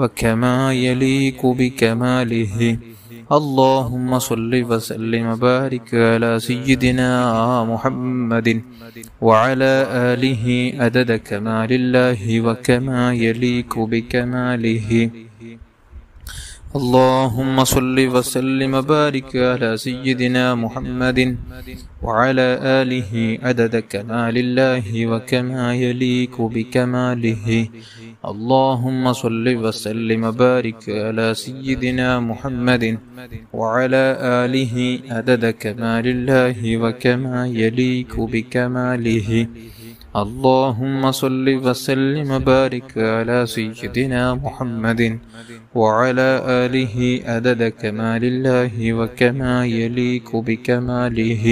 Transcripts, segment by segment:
وكما يليق بكماله. اللهم صل وسلم وبارك على سيدنا محمد وعلى آله عدد كمال الله وكما يليق بكماله. اللهم صل وسلم وبارك على سيدنا محمد وعلى آله عدد كمال الله وكما يليق بكماله. اللهم صل وسلم وبارك على سيدنا محمد وعلى آله عدد كمال الله وكما يليق بكماله. اللهم صل وسلم وبارك على سيدنا محمد وعلى آله عدد كمال الله وكما يليق بكماله.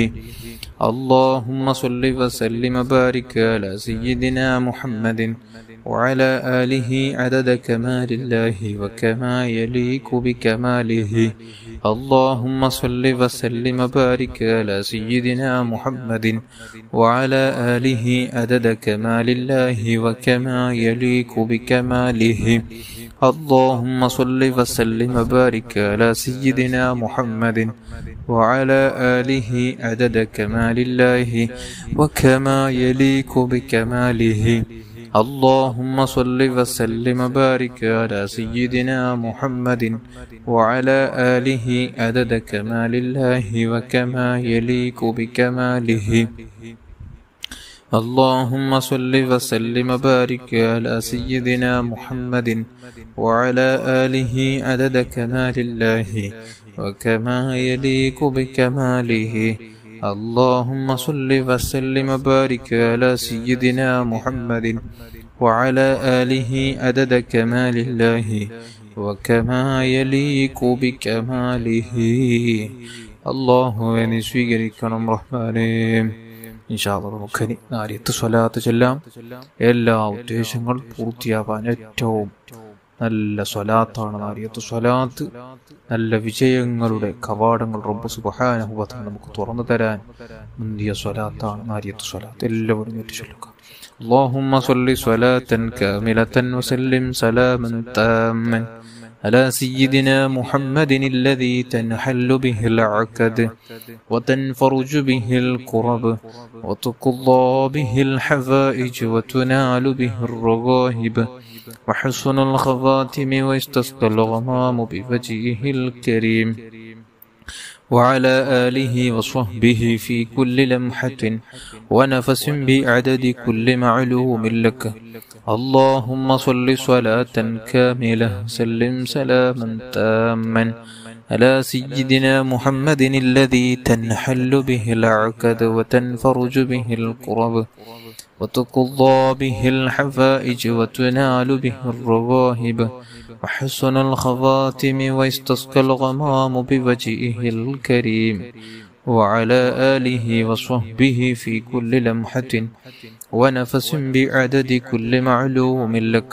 اللهم صل وسلم وبارك على سيدنا محمد وعلى آله عدد كمال الله وكما يليق بكماله. اللهم صل وسلم وبارك على سيدنا محمد وعلى آله عدد كمال الله وكما يليق بكماله. اللهم صل وسلم وبارك على سيدنا محمد وعلى آله عدد كمال الله وكما يليق بكماله. اللهم صل وسلم وبارك على سيدنا محمد وعلى آله عدد كمال الله وكما يليق بكماله. اللهم صل وسلم وبارك على سيدنا محمد وعلى آله عدد كمال الله وكما يليق بكماله. اللهم صل وسلم وبارك على سيدنا محمد وعلى آله عدد كمال الله وكما يليق بكماله. الله സ്വീകരിക്കണം റഹ്മാനേ. ഇൻഷാ അല്ലാഹ് നമുക്കിനി 4 സ്വലാത്ത് ചൊല്ലാം. എല്ലാ ഉദ്ദേശങ്ങളും പൂർത്തിയാവാൻ ഏറ്റവും നല്ല സ്വലാത്താണ് 4 സ്വലാത്ത്. നല്ല വിജയങ്ങളുടെ കവാടങ്ങൾ റബ്ബ് സുബ്ഹാനഹു വ തആല നമുക്ക് തുറന്നു തരാൻ മുന്തിയ സ്വലാത്താണ് 4 സ്വലാത്ത്. എല്ലാവരും ചൊല്ലുക. اللهم صل صلاة كاملة وسلم سلاما تاما على سيدنا محمد الذي تنحل به العقد وتنفرج به الكرب وتقضى به الحوائج وتنال به الرغائب وحسن الخواتم ويستسقى الغمام بوجهه الكريم وعلى آله وصحبه في كل لمحة ونفس بعدد كل معلوم لك. اللهم صل صلاة كاملة سلم سلاما تاما على سيدنا محمد الذي تنحل به العقد وتنفرج به الكرب وتقضى به الحوائج وتنال به الرغائب وحسن الخواتم ويستسقى الغمام بوجهه الكريم وعلى آله وصحبه في كل لمحة ونفس بعدد كل معلوم لك.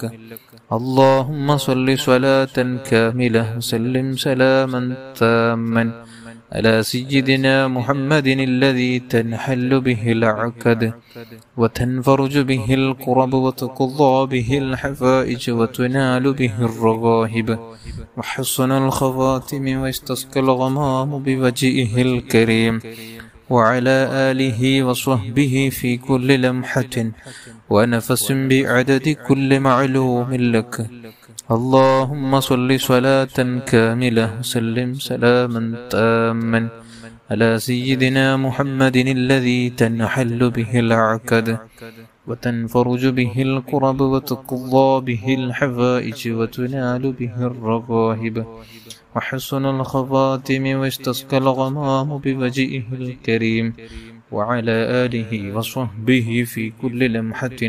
اللهم صل صلاة كاملة وسلم سلاما تاما على سيدنا محمد الذي تنحل به العقد وتنفرج به الكرب وتقضى به الحوائج وتنال به الرغائب وحسن الخواتم ويستسقى الغمام بوجهه الكريم وعلى آله وصحبه في كل لمحة ونفس بعدد كل معلوم لك. اللهم صل صلاة كاملة وسلم سلاما تاما على سيدنا محمد الذي تنحل به العقد وتنفرج به الكرب وتقضى به الحوائج وتنال به الرغائب وحسن الخواتم ويستسقى الغمام بوجهه الكريم وعلى آله وصحبه في كل لمحة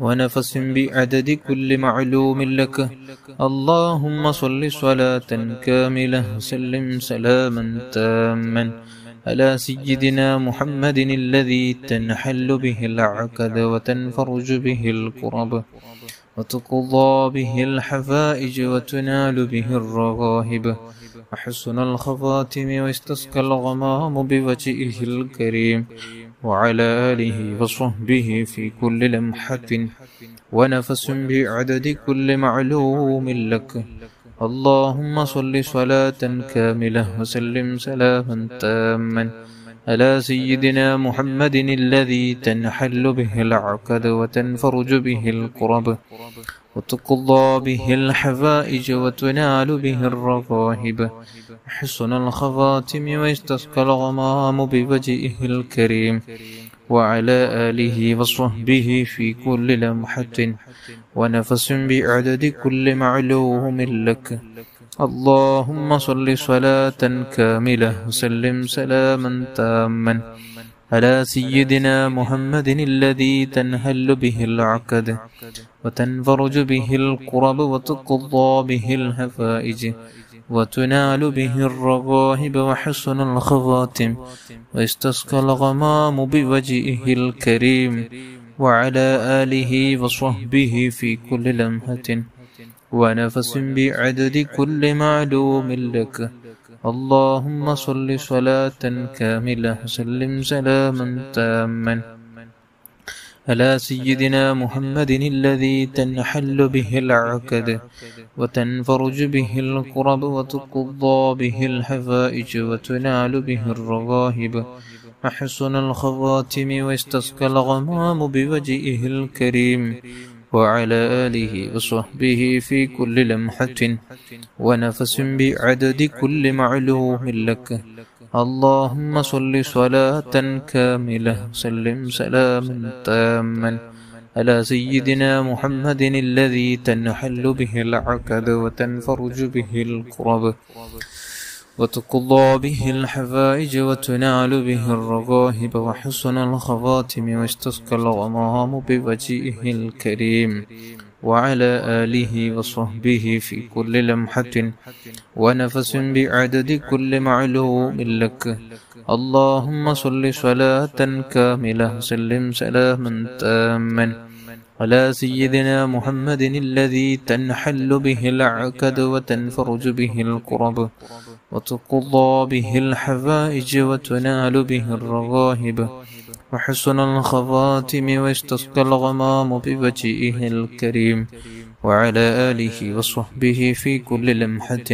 ونفس بعدد كل معلوم لك. اللهم صل صلاة كاملة وسلم سلاما تاما على سيدنا محمد الذي تنحل به العقد وتنفرج به الكرب وتقضى به الحوائج وتنال به الرغائب وحسن الخواتم ويستسقى الغمام بوجهه الكريم وعلى آله وصحبه في كل لمحة ونفس بعدد كل معلوم لك. اللهم صل صلاة كاملة وسلم سلاما تاما على سيدنا محمد الذي تنحل به العقد وتنفرج به الكرب وتقضى به الحوائج وتنال به الرغائب حسن الخواتم ويستسقى الغمام بوجهه الكريم وعلى آله وصحبه في كل لمحة ونفس بعدد كل معلوم لك. اللهم صل صلاة كاملة وسلم سلاما تاما على سيدنا محمد الذي تنهل به العقد وتنفرج به الكرب وتقضى به الحوائج وتنال به الرغائب وحسن الخواتم ويستسقى الغمام بوجهه الكريم وعلى آله وصحبه في كل لمحة ونفس بعدد كل معلوم لك. اللهم صل صلاة كاملة وسلم سلاما تاما على سيدنا محمد الذي تنحل به العقد وتنفرج به الكرب وتقضى به الحوائج وتنال به الرغائب وحسن الخواتم ويستسقى الغمام بوجهه الكريم وعلى آله وصحبه في كل لمحة ونفس بعدد كل معلوم لك. اللهم صل صلاة كاملة وسلم سلاما تاما على سيدنا محمد الذي تنحل به العقد وتنفرج به الكرب وتقضى به الحوائج وتنال به الرغائب وحسن الخواتم ويستسقى الغمام بوجهه الكريم وعلى آله وصحبه في كل لمحة ونفس بعدد كل معلوم لك. اللهم صل صلاة كاملة وسلم سلاما تاما على سيدنا محمد الذي تنحل به العقد وتنفرج به الكرب وتقضى به الحوائج وتنال به الرغائب وحسن الخواتم ويستسقى الغمام بوجهه الكريم وعلى آله وصحبه في كل لمحة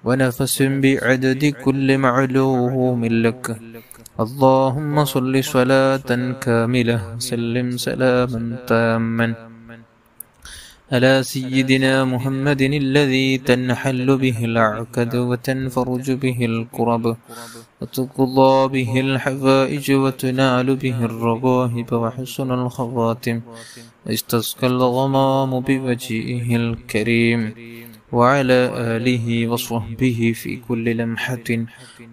ونفس بعدد كل معلوم لك. اللهم صل صلاة كاملة وسلم سلاما تاما على سيدنا محمد الذي تنحل به العقد وتنفرج به الكرب وتقضى به الحوائج وتنال به الرغائب وحسن الخواتم ويستسقى الغمام بوجهه الكريم وعلى آله وصحبه في كل لمحة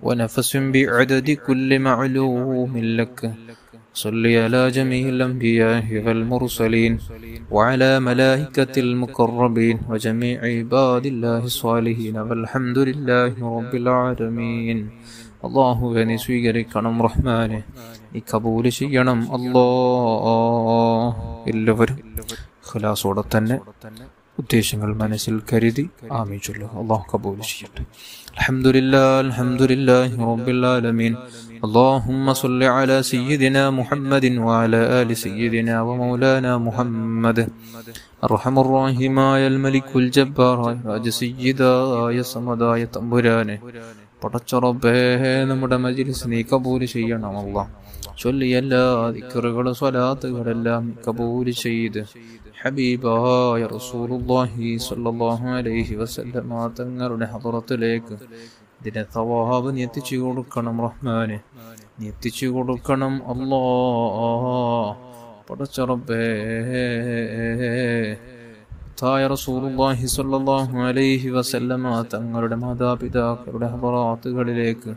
ونفس بعدد كل معلوم لك. صل على جميع الأنبياء والمرسلين وعلى ملائكة المقربين وجميع عباد الله الصالحين والحمد لله رب العالمين. അള്ളാഹുവെ നീ സ്വീകരിക്കണം റഹ്മാനെ, നീ കബൂൽ ചെയ്യണം അല്ലാ. എല്ലാവരും ഖലാസോടെ തന്നെ ഉദ്ദേശങ്ങൾ മനസ്സിൽ കരുതി ആമീൻ ചൊല്ലുക. അല്ലാഹു കബൂൽ ചെയ്യട്ടെ. അൽഹംദുലില്ലാഹി അൽഹംദുലില്ലാഹി റബ്ബിൽ ആലമീൻ. اللهم صل على سيدنا محمد وعلى آل سيدنا ومولانا محمد. أرحم الراحماയ الملك الجبار രാജ സയ്യിദായ സമദായ തമ്പുരാനെ, പടച്ച റബ്ബേ നമ്മുടെ മജ്ലിസ് നീ കബൂൽ ചെയ്യണം അല്ലാഹ്. ചൊല്ലിയ എല്ലാ ദിക്റുകളും സ്വലാത്തുകളെല്ലാം കബൂൽ ചെയ്ത് ഹബീബായ റസൂലുള്ളാഹി സ്വല്ലല്ലാഹു അലൈഹി വസല്ലമ തങ്ങളുടെ ഹദറത്തിലേക്ക് ഇതിനെ തവാബ് നീ എത്തിച്ചു കൊടുക്കണം റഹ്മാനെ, നീ എത്തിച്ചു കൊടുക്കണം അല്ലാഹ്. പടച്ച റബ്ബേ തായ റസൂലുള്ളാഹി സ്വല്ലല്ലാഹു അലൈഹി വസല്ലമ തങ്ങളുടെ മാതാപിതാക്കളുടെ ഹദറാത്തുകളിലേക്ക്,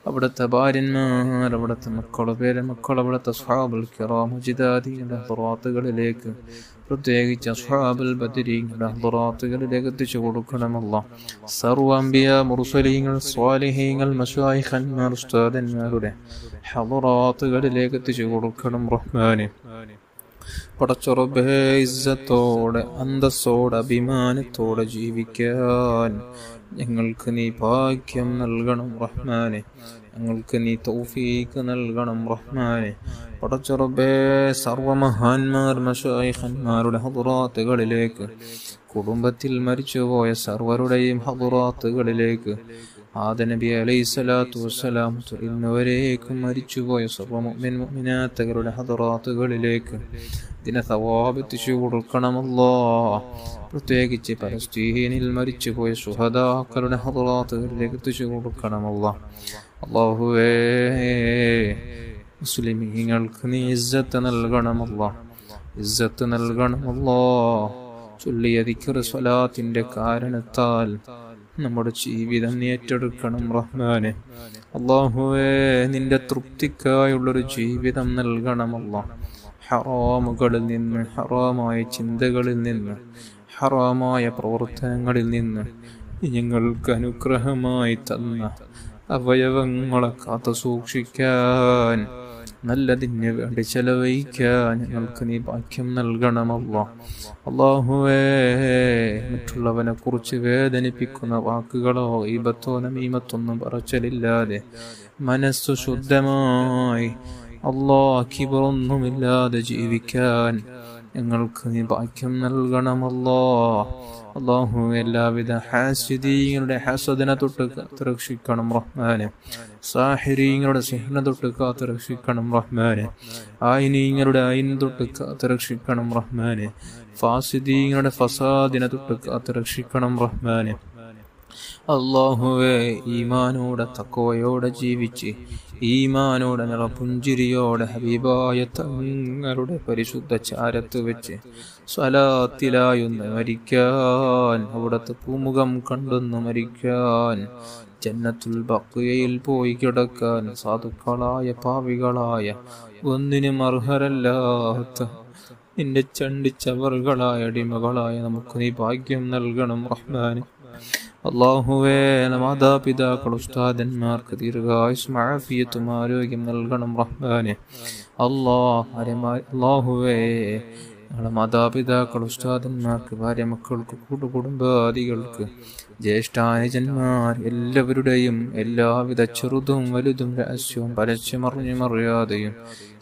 അവിടുത്തെ ഭാര്യന്മാർ, അവിടുത്തെ മക്കൾ, പേരമക്കൾ, അവിടുത്തെ സ്വഹാബുൽ കിറാം മുജിദാദികളുടെ ഹദറാത്തുകളിലേക്ക്, പ്രത്യേകിച്ച് അസ്ഹാബുൽ ബദരീങ്ങളുടെ ഹദറാത്തുകളിലേക്ക് എത്തിച്ചു കൊടുക്കണമല്ല. സർവ്വ അംബിയാ മുർസലീങ്ങൾ സ്വാലിഹീങ്ങൾ മശായിഖന്മാർ ഉസ്താദന്മാരുടെ ഹദറാത്തുകളിലേക്ക് എത്തിച്ചു കൊടുക്കണം റഹ്മാനെ. പടച്ചുറബേ ഇസ്സത്തോടെ അന്തസ്സോടെ അഭിമാനത്തോടെ ജീവിക്കാൻ ഞങ്ങൾക്ക് നീ ഭാഗ്യം നൽകണം റഹ്മാനെ. ഞങ്ങൾക്ക് നീ തൗഫീഖ് നൽകണം റഹ്മാനെ. പടച്ചുറബേ സർവമഹാന്മാർ മശായിഖന്മാരുടെ ഹദറാത്തുകളിലേക്ക്, കുടുംബത്തിൽ മരിച്ചുപോയ സർവരുടെയും ഹദറാത്തുകളിലേക്ക്, ആദം നബി അലൈഹിസ്സലാത്തു വസ്സലാം ഇന്നുവരേക്കും മരിച്ചുപോയ സർവ്വ മുഅ്മിൻ മുഅ്മിനാത്തുകളുടെ ഹദറാത്തുകളിലേക്ക് ഇതിനെ സവാബെത്തിച്ചു കൊടുക്കണമല്ലോ. പ്രത്യേകിച്ച് പലസ്തീനിൽ മരിച്ചുപോയ ശുഹദാക്കളുടെ ഹദറാത്തുകളിലേക്ക് എത്തിച്ചു കൊടുക്കണമല്ലോ. അല്ലാഹുവേ, മുസ്ലിമീങ്ങൾക്ക് നീ ഇസ്സത്ത് നൽകണമല്ലോ, ഇസ്സത്ത് നൽകണമല്ലോ. ചൊല്ലിയ ദിക്ർ സ്വലാത്തിന്റെ കാരണത്താൽ നമ്മുടെ ജീവിതം നീ ഏറ്റെടുക്കണം റഹ്മാനെ. അല്ലാഹുവേ, നിന്റെ തൃപ്തിക്കായുള്ളൊരു ജീവിതം നൽകണമല്ലോ. ഹറാമുകളിൽ നിന്ന്, ഹറാമായ ചിന്തകളിൽ നിന്ന്, ഹറാമായ പ്രവർത്തനങ്ങളിൽ നിന്ന് ഞങ്ങൾക്ക് അനുഗ്രഹമായി തന്ന അവയവങ്ങളെ കാത്തു സൂക്ഷിക്കാൻ, നല്ലതിന് വേണ്ടി ചെലവഴിക്കാൻ ഞങ്ങൾക്ക് നീ ഭാഗ്യം നൽകണമല്ലോ. അല്ലാഹുവേ, മറ്റുള്ളവനെ കുറിച്ച് വേദനിപ്പിക്കുന്ന വാക്കുകളോ ഗീബത്തോ നമീമത്തൊന്നും പറച്ചലില്ലാതെ മനസ്സു ശുദ്ധമായി കിബറൊന്നുമില്ലാതെ ജീവിക്കാൻ ഞങ്ങൾക്ക് നീ ഭാഗ്യം നൽകണമല്ലോ. അല്ലാഹു, എല്ലാവിധ ഹാസിദീങ്ങളുടെ ഹസദിനെ തൊട്ട് കാത്തുരക്ഷിക്കണം റഹ്മാനെ. സാഹിരീങ്ങളുടെ സിഹ്റിനെ തൊട്ട് കാത്തുരക്ഷിക്കണം റഹ്മാനെ. ആയിനീങ്ങളുടെ ആയിൻ തൊട്ട് കാത്തുരക്ഷിക്കണം റഹ്മാനെ. ഫാസിദീങ്ങളുടെ ഫസാദിനെ തൊട്ട് കാത്തുരക്ഷിക്കണം റഹ്മാനെ. അല്ലാഹുവേ, ഈമാനോടെ തഖ്വയോടെ ജീവിച്ച് ഈമാനോടെ നിറപുഞ്ചിരിയോടെ ഹബീബായ തങ്ങളുടെ പരിശുദ്ധ ചാരത്ത് വെച്ച് സ്വലാത്തിലായൊന്ന് മരിക്കാൻ, അവിടുത്തെ പൂമുഖം കണ്ടൊന്ന് മരിക്കാൻ, ജന്നത്തുൽ ബഖിയയിൽ പോയി കിടക്കാൻ സാധുക്കളായ പാവികളായ ഒന്നിനും അർഹരല്ലാത്ത നിന്റെ ചണ്ടിച്ചവറുകളായ അടിമകളായ നമുക്ക് നീ ഭാഗ്യം നൽകണം റഹ്മാനെ. അല്ലാഹുവേ, മാതാപിതാക്കൾ ഉസ്താദന്മാർക്ക് ദീർഘായുസ്സും ആഫിയത്തും ആരോഗ്യം നൽകണം റഹ്മാനെ. അല്ലാഹുവേ, ഞങ്ങളുടെ മാതാപിതാക്കൾ ഉസ്താദന്മാർക്ക് ഭാര്യ മക്കൾക്ക് കുടുംബാദികൾക്ക് ജ്യേഷ്ഠാനുജന്മാർ എല്ലാവരുടെയും എല്ലാവിധ ചെറുതും വലുതും രഹസ്യവും പരസ്യമറിഞ്ഞും അറിയാതെയും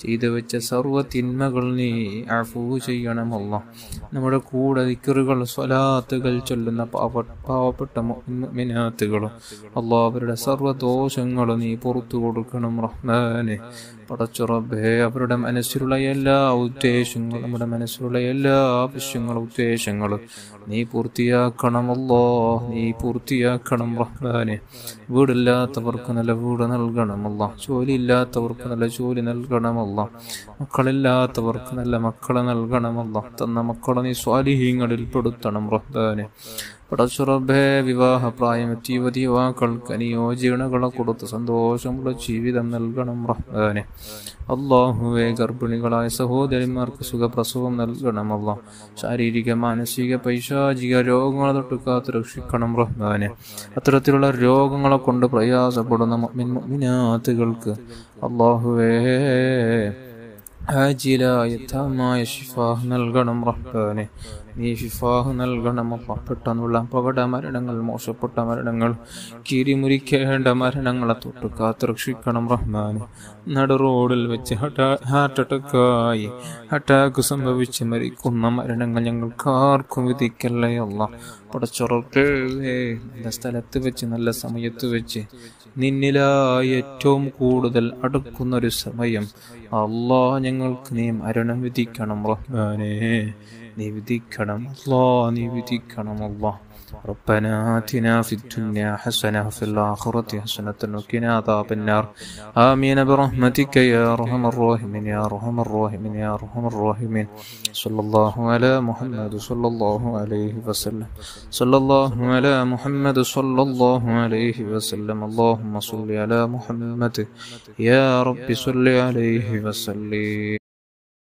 ചെയ്തു വെച്ച സർവ്വ തിന്മകൾ നീ അഫൂ ചെയ്യണമല്ലോ. നമ്മുടെ കൂടെ ദിക്റുകൾ സ്വലാത്തുകൾ ചൊല്ലുന്ന പാവപ്പെട്ട മുഅ്മിനാത്തുകളും അവരുടെ സർവ്വദോഷങ്ങളും നീ പുറത്തു കൊടുക്കണം റഹ്മാനെ. പടച്ചുറബേ, അവരുടെ മനസ്സിലുള്ള എല്ലാ ഉദ്ദേശങ്ങളും, നമ്മുടെ മനസ്സിലുള്ള എല്ലാ ആവശ്യങ്ങളും ഉദ്ദേശങ്ങളും നീ പൂർത്തിയാക്കണമല്ലോ, നീ പൂർത്തിയാക്കണം റഹ്മാനെ. വീടില്ലാത്തവർക്ക് നല്ല വീട് നൽകണമല്ലോ, ജോലിയില്ലാത്തവർക്ക് നല്ല ജോലി നൽകണമല്ലോ, മക്കളില്ലാത്തവർക്ക് നല്ല മക്കളെ നൽകണമല്ലോ. തന്ന മക്കളെ നീ സ്വാലിഹീങ്ങളിൽ പെടുത്തണം റഹ്മാനെ. പടച്ചുറബേ, വിവാഹപ്രായമെത്തി യുവതി യുവാക്കൾക്ക് അനുയോജ്യകളെ കൊടുത്ത് സന്തോഷമുള്ള ജീവിതം നൽകണം റഹ്മാനെ. അല്ലാഹുവേ, ഗർഭിണികളായ സഹോദരിമാർക്ക് സുഖപ്രസവം നൽകണമല്ലോ. ശാരീരിക മാനസിക പൈശാചിക രോഗങ്ങളെ തൊട്ട് കാത്തു രക്ഷിക്കണം റഹ്മാനെ. അത്തരത്തിലുള്ള രോഗങ്ങളെ കൊണ്ട് പ്രയാസപ്പെടുന്ന മുഅ്മിനാത്തുകൾക്ക് അല്ലാഹുവേ ആജിലായ തമായ ശിഫാഹ് നൽകണം റഹ്മാനെ. നീ ശിഫാഹ് നൽകണമല്ലോ. പെട്ടെന്നുള്ള അപകട മരണങ്ങൾ, മോശപ്പെട്ട മരണങ്ങൾ, കിരിമുരിക്കേണ്ട മരണങ്ങളെ തൊട്ട് കാത്തു രക്ഷിക്കണം റഹ്മാനെ. നടു റോഡിൽ വെച്ച് ഹാർട്ട് അറ്റാക്ക് സംഭവിച്ച് മരിക്കുന്ന മരണങ്ങൾ ഞങ്ങൾക്കാർക്കും വിധിക്കല്ലേ അല്ലാ. പടച്ചുറപ്പേ, നല്ല സ്ഥലത്ത് വെച്ച് നല്ല സമയത്ത് വെച്ച് നിന്നിലായി ഏറ്റവും കൂടുതൽ അടുക്കുന്നൊരു സമയം അല്ലാ ഞങ്ങൾക്ക് നീ മരണം വിധിക്കണം റഹ്മാനെ. നീ വിധിക്കണം അല്ലാ, നീ വിധിക്കണം അല്ലാ. ربنا آتنا في الدنيا حسنة وفي الآخرة حسنة وقنا عذاب النار. آمين برحمتك يا أرحم الراحمين يا أرحم الراحمين يا أرحم الراحمين. صلى الله على محمد صلى الله عليه وسلم. صلى الله على محمد صلى الله عليه وسلم. اللهم صل على محمد يا رب صل عليه وسلم.